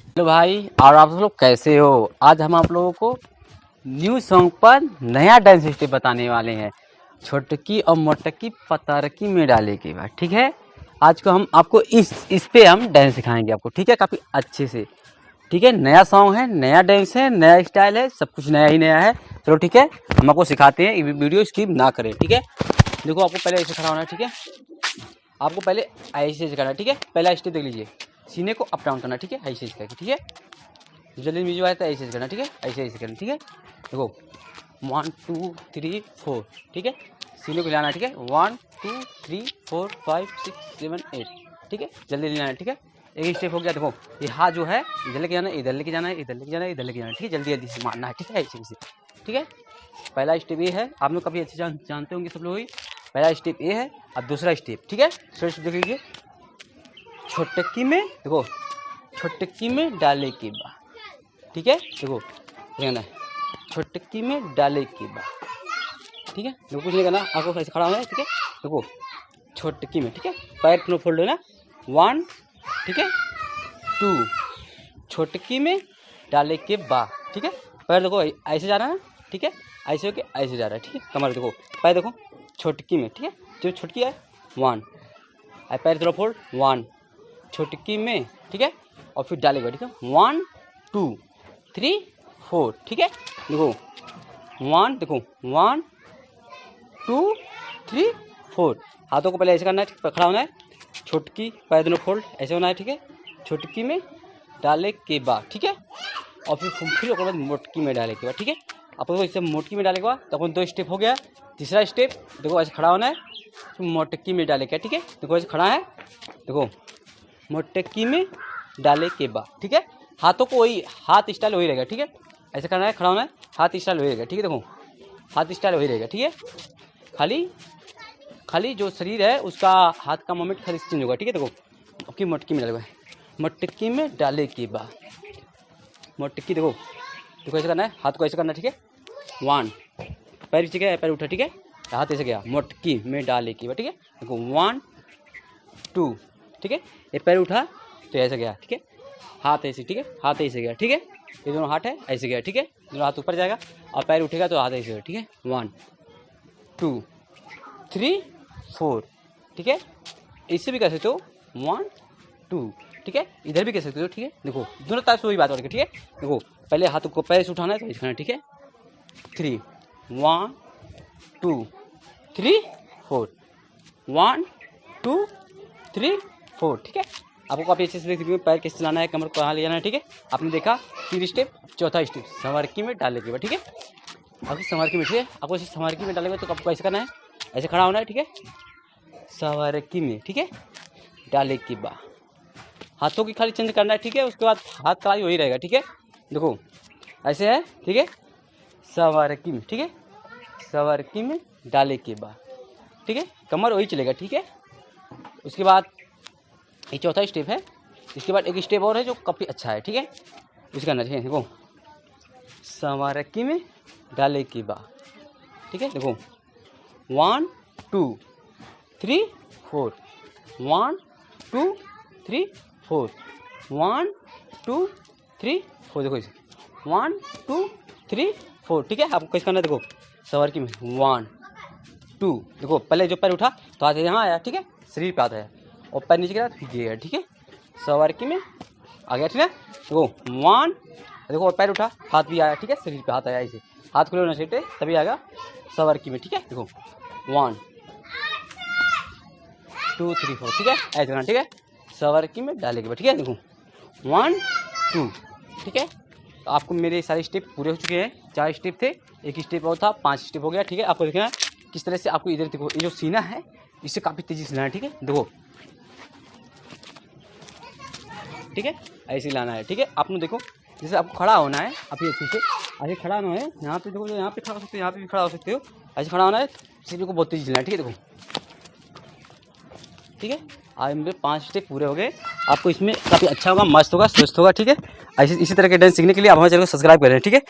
Hello भाई, और आप लोग कैसे हो। आज हम आप लोगों को न्यू सॉन्ग पर नया डांस स्टेप बताने वाले हैं। छोटकी और मोटकी पतरकी में डाले के बाद, ठीक है। आज को हम आपको इस पे हम डांस सिखाएंगे आपको, ठीक है, काफ़ी अच्छे से, ठीक है। नया सॉन्ग है, नया डांस है, नया स्टाइल है, सब कुछ नया ही नया है। चलो ठीक है, हम आपको सिखाते हैं, वीडियो स्किप ना करें, ठीक है। देखो, आपको पहले ऐसे खड़ा होना है, ठीक है। आपको पहले ऐसे करना है, ठीक है। पहला स्टेप देख लीजिए, सीने को अप डाउन करना, ठीक है, ऐसे करके, ठीक है। जल्दी म्यूजिक आया तो ऐसे करना, ठीक है, ऐसे करना, ठीक है। देखो 1 2 3 4, ठीक है। सीने को हिलाना है, ठीक है। 1 2 3 4 5 6 7 8, ठीक है। जल्दी हिलाना है, ठीक है। एक स्टेप हो गया। देखो, ये हाथ जो है इधर लेके जाना है, इधर लेके जाना है, इधर लेके जाना है, इधर लेके जाना है, ठीक है। जल्दी जल्दी से मारना है, ठीक है, ऐसे से, ठीक है। पहला स्टेप ये है, आप लोग काफ़ी अच्छे जानते होंगे सब लोग ही। पहला स्टेप ये है, अब दूसरा स्टेप, ठीक है। स्टेप देख लीजिए। छोटकी में, देखो, छोटकी में डाले के बा, ठीक है। देखो कहना है, छोटकी में डाले के बा, ठीक है। देखो कुछ नहीं करना, आपको ऐसे खड़ा होना है, ठीक है। देखो छोटकी में, ठीक है। पैर दोनों फोल्ड होना, 1, ठीक है, 2, छोटकी में डाले के बा, ठीक है। पैर देखो ऐसे जा रहा है, ठीक है, ऐसे होके ऐसे जा रहा है, ठीक है। कमर देखो, पैर देखो छोटकी में, ठीक है। जो छोटकी है 1, पैर दोनों फोल्ड 1, छोटकी में, ठीक है, और फिर डालेगा, ठीक है। 1 2 3 4, ठीक है। देखो 1, देखो 1 2 3 4। हाथों को पहले ऐसे करना है, खड़ा होना है, छोटकी पैर दोनों फोल्ड ऐसे होना है, ठीक है। छोटकी में डाले के बाद, ठीक है, और फिर उसके बाद मोटकी में डाले के बाद, ठीक है। आपको इसे मोटकी में डाले के बाद तो अपन 2 स्टेप हो गया। तीसरा स्टेप देखो, ऐसे खड़ा होना है, फिर मोटकी में डाले के, ठीक है। देखो ऐसे खड़ा है, देखो मोटकी में डाले के बाद, ठीक है। हाथों को वही, हाथ स्टाइल वही रहेगा, ठीक है। ऐसे करना है, खड़ा होना है, हाथ स्टाइल वही रहेगा, ठीक है। देखो हाथ स्टाइल वही रहेगा, ठीक है। खाली जो शरीर है उसका हाथ का मोमेंट खाली चेंज होगा, ठीक है। देखो आपकी मोटकी में डालेगा, मोटकी में डाले के बाद, मोटकी देखो, देखो ऐसे करना है, हाथ को ऐसे करना है, ठीक है। 1, पैर ठीक है, पैर उठा, ठीक है, हाथ ऐसे गया, मोटकी में डाले के बाद, ठीक है। देखो 1 2, ठीक है। ये पैर उठा तो ऐसे गया, ठीक है। हाथ ऐसे, ठीक है, हाथ ऐसे गया, ठीक है। ये दोनों हाथ है ऐसे गया, ठीक है। दोनों हाथ ऊपर जाएगा और पैर उठेगा तो हाथ ऐसे गया, ठीक है। 1 2 3 4, ठीक है। इससे भी कर सकते हो 1 2, ठीक है। इधर भी कर सकते हो, ठीक है। देखो दोनों तरफ से वही बात हो रही है, ठीक है। देखो पहले हाथ को पैर से उठाना है तो ऐसे, ठीक है। 3 1 2 3 4, 1 2 3 4, ठीक है। आपको काफ़ी अच्छे से देख सकते हैं पैर कैसे चलाना है, कमर को कहाँ ले जाना है, ठीक है। आपने देखा 3 स्टेप। चौथा स्टेप संवरकी में डाले के बाद, ठीक है। आपकी संवरकी में, ठीक है। आपको इसे संवरकी में डाले के बाद तो आपको ऐसे करना है, ऐसे खड़ा होना है, ठीक है। संवरकी में, ठीक है, डाले के बाद हाथों की खाली चेंज करना है, ठीक है। उसके बाद हाथ का वही रहेगा, ठीक है। देखो ऐसे है, ठीक है। संवरकी में, ठीक है, संवरकी में डाले के बाद, ठीक है। कमर वही चलेगा, ठीक है। उसके बाद ये चौथा स्टेप है। इसके बाद एक स्टेप और है जो काफ़ी अच्छा है, ठीक है। उसका करना, ठीक है। देखो संवरकी में डाले के बाद, ठीक है। देखो 1 2 3 4, 1 2 3 4, 1 2 3 4, देखो इसे 1 2 3 4, ठीक है। आपको कैसे करना है, देखो संवरकी में 1 2, देखो पहले जो पैर उठा तो हाथ यहाँ आया, ठीक है, शरीर पे आता है, और पैर नीचे गिरा तो गिरेगा, ठीक है। संवरकी में आ गया, ठीक है। देखो 1, देखो पैर उठा, हाथ भी आया, ठीक है, शरीर पे हाथ आया, ऐसे हाथ खुले होना चाहिए तभी आएगा संवरकी में, ठीक है। देखो 1 2 3 4, ठीक है, ऐसे करना, ठीक है। संवरकी में डाले के बाद, ठीक है। देखो 1 2, ठीक है। तो आपको मेरे सारे स्टेप पूरे हो चुके हैं। 4 स्टेप थे, एक स्टेप और था, 5 स्टेप हो गया, ठीक है। आपको देखना किस तरह से आपको इधर देखो, ये जो सीना है इससे काफ़ी तेज़ी से लाना है, ठीक है। देखो ठीक है, ऐसे लाना है, ठीक है। आपने देखो जैसे आपको खड़ा होना है, अभी अच्छे से ऐसे खड़ा होना है, यहाँ पे देखो, यहाँ पे खड़ा हो सकते हो, यहाँ पे भी खड़ा हो सकते हो, ऐसे खड़ा होना है, सीढ़ी को बहुत तेज़ी चलाना है, ठीक है। देखो ठीक है, आज मेरे 5 स्टेप पूरे हो गए। आपको इसमें काफ़ी अच्छा होगा, मस्त होगा, स्वस्थ होगा, ठीक है। ऐसे इसी तरह के डांस सीखने के लिए आप हमारे चैनल को सब्सक्राइब करें, ठीक है।